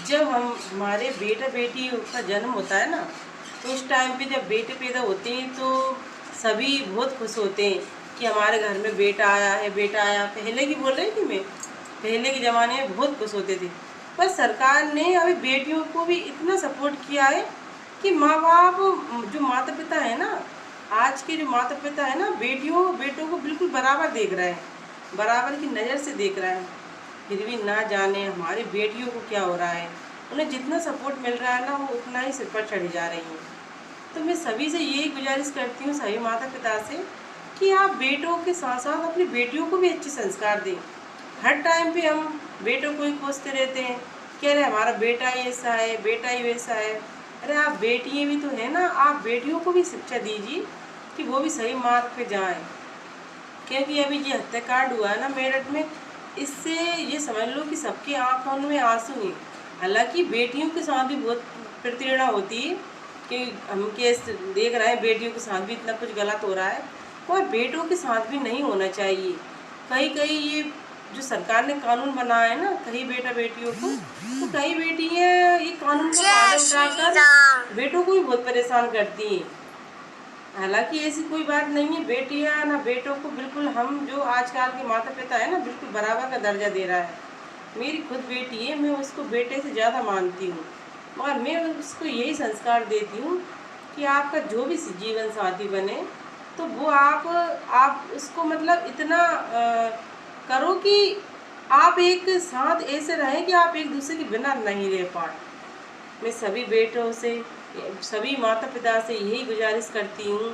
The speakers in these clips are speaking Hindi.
जब हमारे बेटा बेटी का जन्म होता है ना, तो उस टाइम पे जब बेटे पैदा होते हैं तो सभी बहुत खुश होते हैं कि हमारे घर में बेटा आया है, बेटा आया। पहले की बोल रही थी मैं, पहले के ज़माने में बहुत खुश होते थे। पर सरकार ने अभी बेटियों को भी इतना सपोर्ट किया है कि माँ बाप, जो माता पिता है ना, आज के जो माता पिता है ना, बेटियों बेटों को बिल्कुल बराबर देख रहे हैं, बराबर की नज़र से देख रहे हैं। फिर भी ना जाने हमारी बेटियों को क्या हो रहा है। उन्हें जितना सपोर्ट मिल रहा है ना, वो उतना ही सिर पर चढ़ी जा रही हैं। तो मैं सभी से यही गुजारिश करती हूँ, सभी माता पिता से, कि आप बेटों के साथ साथ अपनी बेटियों को भी अच्छे संस्कार दें। हर टाइम पे हम बेटों को ही कोसते रहते हैं कि अरे हमारा बेटा ही ऐसा है, बेटा ही वैसा है। अरे आप बेटियाँ भी तो है ना, आप बेटियों को भी शिक्षा दीजिए कि वो भी सही मार्ग पे जाएं। क्योंकि अभी ये हत्याकांड हुआ है ना मेरठ में, इससे ये समझ लो कि सबकी आंखों में आंसू हैं। हालांकि बेटियों के साथ भी बहुत प्रताड़ना होती है कि हम केस देख रहे हैं, बेटियों के साथ भी इतना कुछ गलत हो रहा है, और बेटों के साथ भी नहीं होना चाहिए। कहीं कहीं ये जो सरकार ने कानून बनाया है ना, कहीं बेटा बेटियों को, तो कई बेटियाँ ये कानून का फायदा उठाकर बेटों को भी बहुत परेशान करती हैं। हालांकि ऐसी कोई बात नहीं है, बेटियां ना बेटों को बिल्कुल, हम जो आजकल के माता पिता है ना, बिल्कुल बराबर का दर्जा दे रहा है। मेरी खुद बेटी है, मैं उसको बेटे से ज़्यादा मानती हूँ, मगर मैं उसको यही संस्कार देती हूँ कि आपका जो भी जीवन साथी बने, तो वो आप उसको मतलब इतना करो कि आप एक साथ ऐसे रहें कि आप एक दूसरे के बिना नहीं रह पाए। मैं सभी बेटों से, सभी माता पिता से यही गुजारिश करती हूँ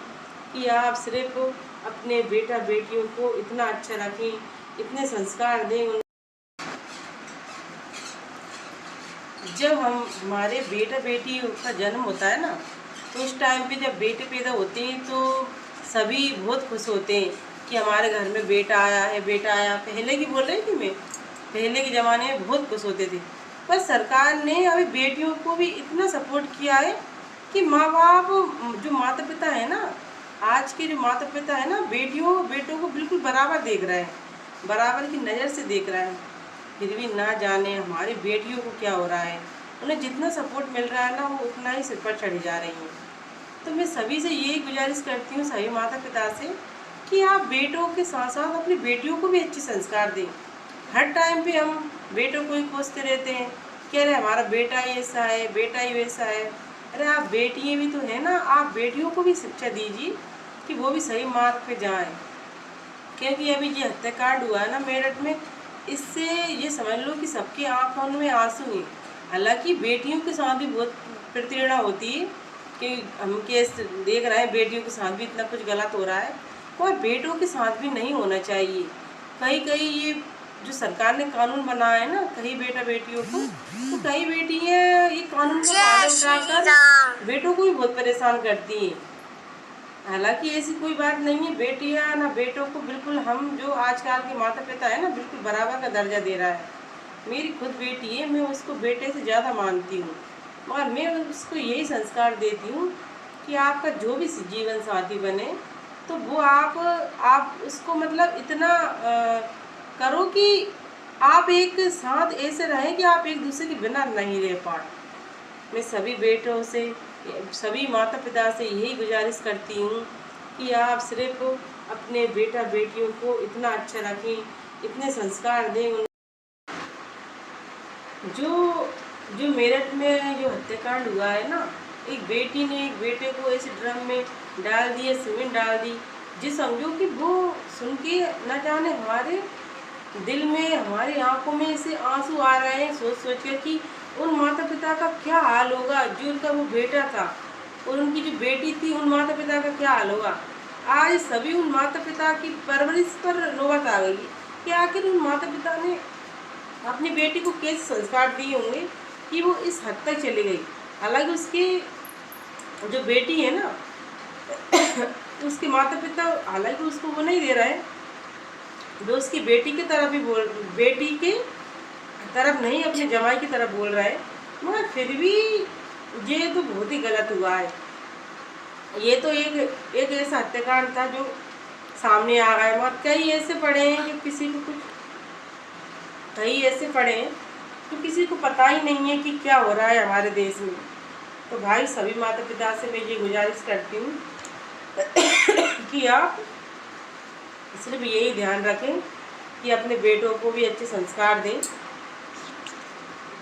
कि आप सिर्फ अपने बेटा बेटियों को इतना अच्छा रखें, इतने संस्कार दें। जब हमारे बेटा बेटी का जन्म होता है ना, तो उस टाइम पे जब बेटे पैदा होते हैं तो सभी बहुत खुश होते हैं कि हमारे घर में बेटा आया है, बेटा आया। पहले की बोल रही थी मैं, पहले के ज़माने में बहुत खुश होते थे। पर सरकार ने अभी बेटियों को भी इतना सपोर्ट किया है कि माँ बाप, जो माता पिता है ना, आज के जो माता पिता है ना, बेटियों बेटों को बिल्कुल बराबर देख रहे हैं, बराबर की नज़र से देख रहे हैं। फिर भी ना जाने हमारी बेटियों को क्या हो रहा है। उन्हें जितना सपोर्ट मिल रहा है ना, वो उतना ही सिर पर चढ़ी जा रही हैं। तो मैं सभी से यही गुजारिश करती हूँ, सभी माता पिता से, कि आप बेटों के साथ साथ अपनी बेटियों को भी अच्छे संस्कार दें। हर टाइम पे हम बेटों को ही कोसते रहते हैं कि अरे हमारा बेटा ही ऐसा है, बेटा ही वैसा है। अरे आप बेटियाँ भी तो है ना, आप बेटियों को भी शिक्षा दीजिए कि वो भी सही मार्ग पे जाएं। क्योंकि अभी ये हत्याकांड हुआ है ना मेरठ में, इससे ये समझ लो कि सबकी आंखों में आंसू हैं। हालांकि बेटियों के साथ भी बहुत प्रताड़ना होती है कि हम केस देख रहे हैं, बेटियों के साथ भी इतना कुछ गलत हो रहा है, और बेटों के साथ भी नहीं होना चाहिए। कहीं कहीं ये जो सरकार ने कानून बनाया है ना, कहीं बेटा बेटियों को, तो कई बेटियाँ ये कानून का फायदा उठाकर बेटों को भी बहुत परेशान करती हैं। हालांकि ऐसी कोई बात नहीं है, बेटियां ना बेटों को बिल्कुल, हम जो आजकल के माता पिता है ना, बिल्कुल बराबर का दर्जा दे रहा है। मेरी खुद बेटी है, मैं उसको बेटे से ज़्यादा मानती हूँ, मगर मैं उसको यही संस्कार देती हूँ कि आपका जो भी जीवन साथी बने, तो वो आप उसको मतलब इतना करो कि आप एक साथ ऐसे रहें कि आप एक दूसरे के बिना नहीं रह पाए। मैं सभी बेटों से, सभी माता पिता से यही गुजारिश करती हूँ कि आप सिर्फ अपने बेटा बेटियों को इतना अच्छा रखें, इतने संस्कार दें। जो जो मेरठ में जो हत्याकांड हुआ है ना, एक बेटी ने एक बेटे को ऐसे ड्रम में डाल दिया, सीमेंट डाल दी, जी समझो कि वो सुन के न जाने हमारे दिल में, हमारी आंखों में ऐसे आंसू आ रहे हैं सोच सोच कर कि उन माता पिता का क्या हाल होगा, जो उनका वो बेटा था और उनकी जो बेटी थी, उन माता पिता का क्या हाल होगा। आज सभी उन माता पिता की परवरिश पर नौबत आ गई कि आखिर उन माता पिता ने अपनी बेटी को कैसे संस्कार दिए होंगे कि वो इस हद तक चली गई। हालांकि उसकी जो बेटी है ना, उसके माता पिता हालांकि उसको वो नहीं दे रहा है, जो उसकी बेटी की तरफ ही बोल, बेटी के तरफ नहीं, अपने जमाई की तरफ बोल रहा है, मगर फिर भी ये तो बहुत ही गलत हुआ है। ये तो एक ऐसा हत्याकांड था जो सामने आ रहा है, मगर कई ऐसे पड़े हैं कि किसी को कुछ, कई ऐसे पड़े हैं तो किसी को पता ही नहीं है कि क्या हो रहा है हमारे देश में। तो भाई सभी माता पिता से मैं ये गुजारिश करती हूँ कि आप सिर्फ यही ध्यान रखें कि अपने बेटों को भी अच्छे संस्कार दें,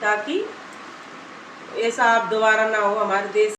ताकि ऐसा आप दोबारा ना हो हमारे देश।